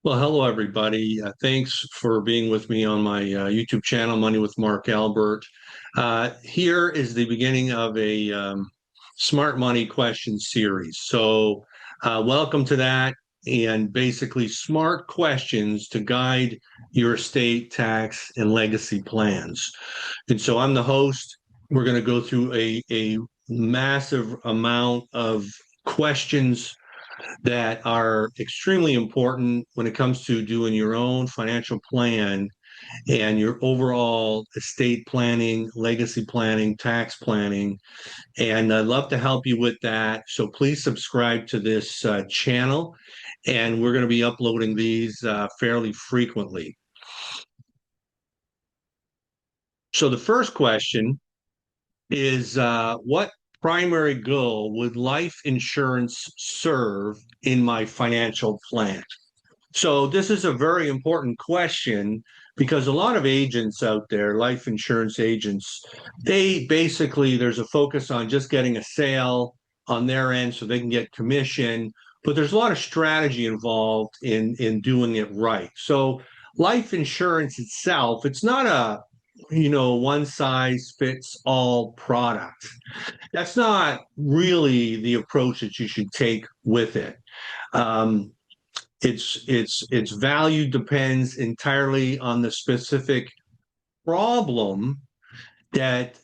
Well, hello, everybody. Thanks for being with me on my YouTube channel, Money with Mark Albert. Here is the beginning of a Smart Money question series. Welcome to that, and basically smart questions to guide your estate tax and legacy plans. And so I'm the host. We're going to go through a massive amount of questions that are extremely important when it comes to doing your own financial plan and your overall estate planning, legacy planning, tax planning. And I'd love to help you with that. So please subscribe to this channel. And we're going to be uploading these fairly frequently. So the first question is what primary goal would life insurance serve in my financial plan? So this is a very important question because a lot of agents out there, life insurance agents, they basically there's a focus on just getting a sale on their end so they can get commission, but there's a lot of strategy involved in doing it right. So life insurance itself, it's not a one size fits all product. That's not really the approach that you should take with it. Um, its value depends entirely on the specific problem that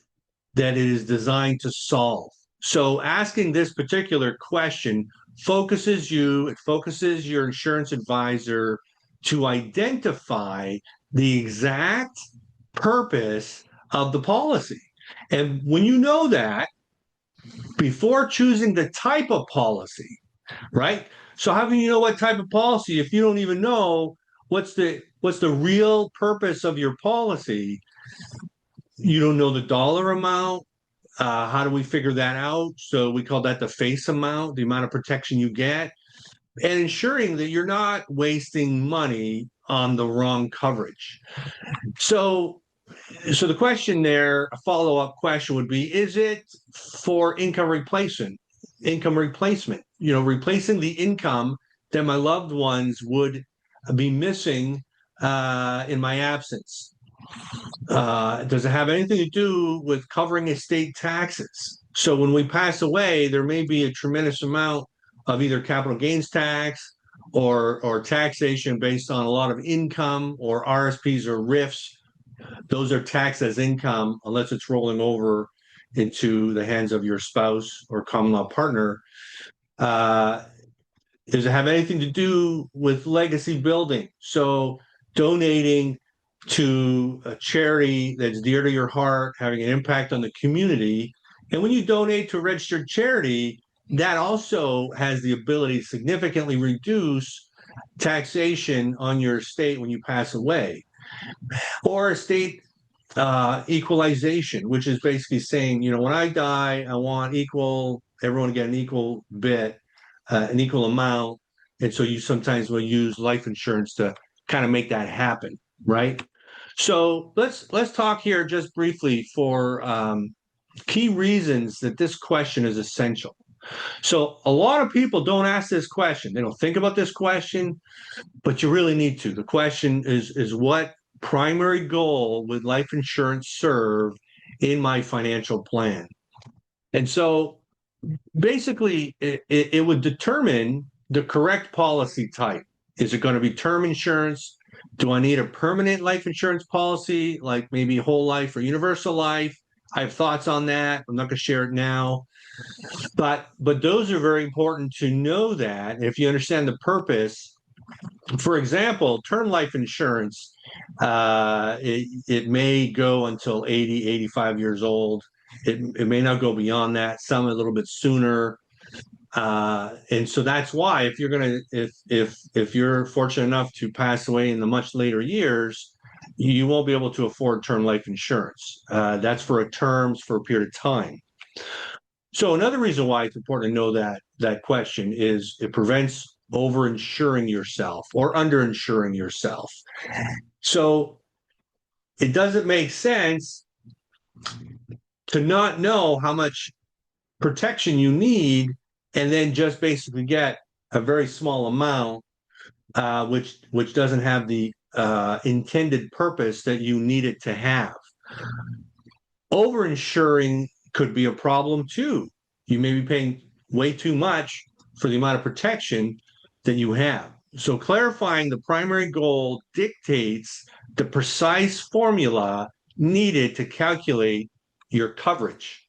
it is designed to solve. So asking this particular question it focuses your insurance advisor to identify the exact purpose of the policy. And when you know that, before choosing the type of policy, right? So how can you know what type of policy if you don't even know what's the real purpose of your policy? You don't know the dollar amount. How do we figure that out? So we call that the face amount, the amount of protection you get, and ensuring that you're not wasting money on the wrong coverage. So so the question there, a follow-up question would be, is it for income replacement? Income replacement, replacing the income that my loved ones would be missing in my absence. Does it have anything to do with covering estate taxes? So when we pass away, there may be a tremendous amount of either capital gains tax or taxation based on a lot of income or RSPs or RIFs. Those are taxed as income unless it's rolling over into the hands of your spouse or common law partner. Uh, does it have anything to do with legacy building? So donating to a charity that's dear to your heart, having an impact on the community. And when you donate to a registered charity, that also has the ability to significantly reduce taxation on your estate when you pass away. Or estate equalization, which is basically saying, when I die, I want everyone to get an equal bit, an equal amount. And so you sometimes will use life insurance to kind of make that happen, right? So let's talk here just briefly for key reasons that this question is essential. So a lot of people don't ask this question. They don't think about this question, but you really need to. The question is what primary goal would life insurance serve in my financial plan? And so basically it would determine the correct policy type. Is it going to be term insurance? Do I need a permanent life insurance policy, like maybe whole life or universal life? I have thoughts on that. I'm not going to share it now. But those are very important to know that if you understand the purpose. For example, term life insurance, it may go until 80, 85 years old. It may not go beyond that, some a little bit sooner. And so that's why if you're fortunate enough to pass away in the much later years, you won't be able to afford term life insurance. That's for for a period of time. So another reason why it's important to know that question is it prevents over-insuring yourself or under-insuring yourself. So it doesn't make sense to not know how much protection you need and then just basically get a very small amount which doesn't have the intended purpose that you need it to have. Overinsuring could be a problem too. You may be paying way too much for the amount of protection that you have. So clarifying the primary goal dictates the precise formula needed to calculate your coverage.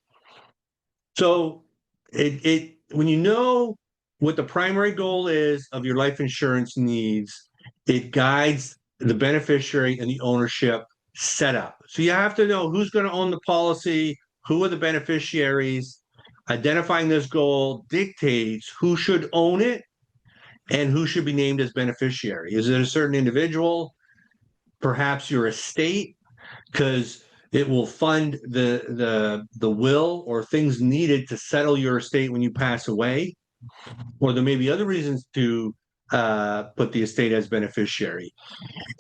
So it when you know what the primary goal is of your life insurance needs, it guides the beneficiary and the ownership setup. So you have to know who's going to own the policy, who are the beneficiaries. Identifying this goal dictates who should own it and who should be named as beneficiary. Is it a certain individual? Perhaps your estate, because it will fund the will or things needed to settle your estate when you pass away. Or there may be other reasons to put the estate as beneficiary.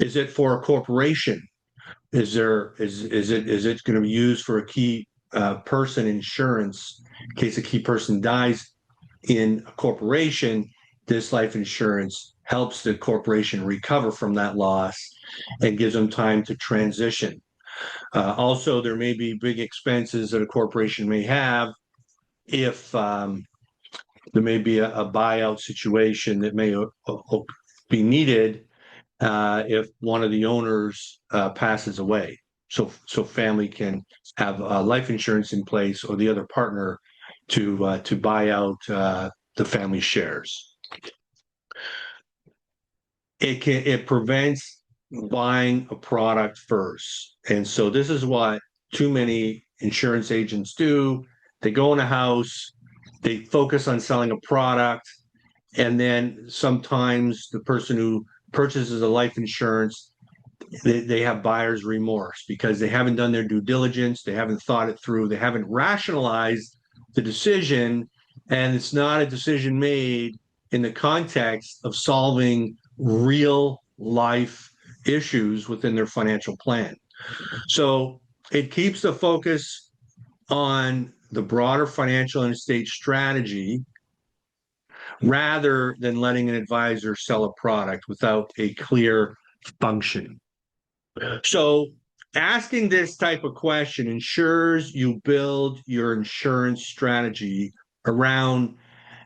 Is it for a corporation? Is it going to be used for a key person insurance in case a key person dies in a corporation? This life insurance helps the corporation recover from that loss and gives them time to transition. Also, there may be big expenses that a corporation may have if there may be a buyout situation that may be needed if one of the owners passes away. So family can have life insurance in place or the other partner to buy out the family shares. It prevents buying a product first. And so this is what too many insurance agents do. They go in a house, they focus on selling a product, and then sometimes the person who purchases a life insurance, they have buyer's remorse because they haven't done their due diligence, they haven't thought it through, they haven't rationalized the decision, and it's not a decision made in the context of solving real life issues within their financial plan. So it keeps the focus on the broader financial and estate strategy rather than letting an advisor sell a product without a clear function. So asking this type of question ensures you build your insurance strategy around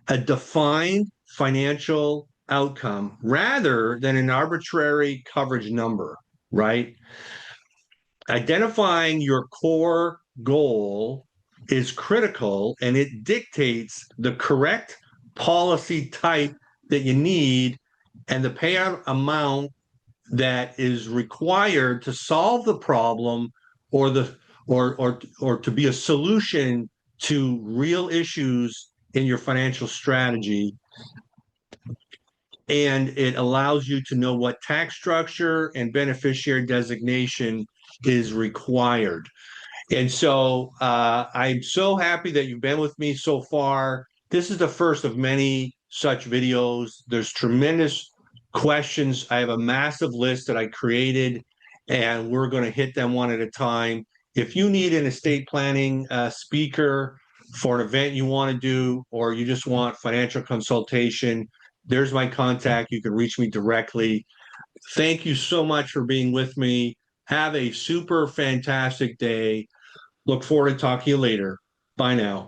a defined financial outcome rather than an arbitrary coverage number, right? Identifying your core goal is critical and it dictates the correct policy type that you need and the payout amount that is required to solve the problem or the or to be a solution to real issues in your financial strategy. And it allows you to know what tax structure and beneficiary designation is required. And so I'm so happy that you've been with me so far. This is the first of many such videos. There's tremendous questions. I have a massive list that I created, and we're going to hit them one at a time. If you need an estate planning speaker for an event you want to do, or you just want financial consultation, there's my contact. You can reach me directly. Thank you so much for being with me. Have a super fantastic day. Look forward to talking to you later. Bye now.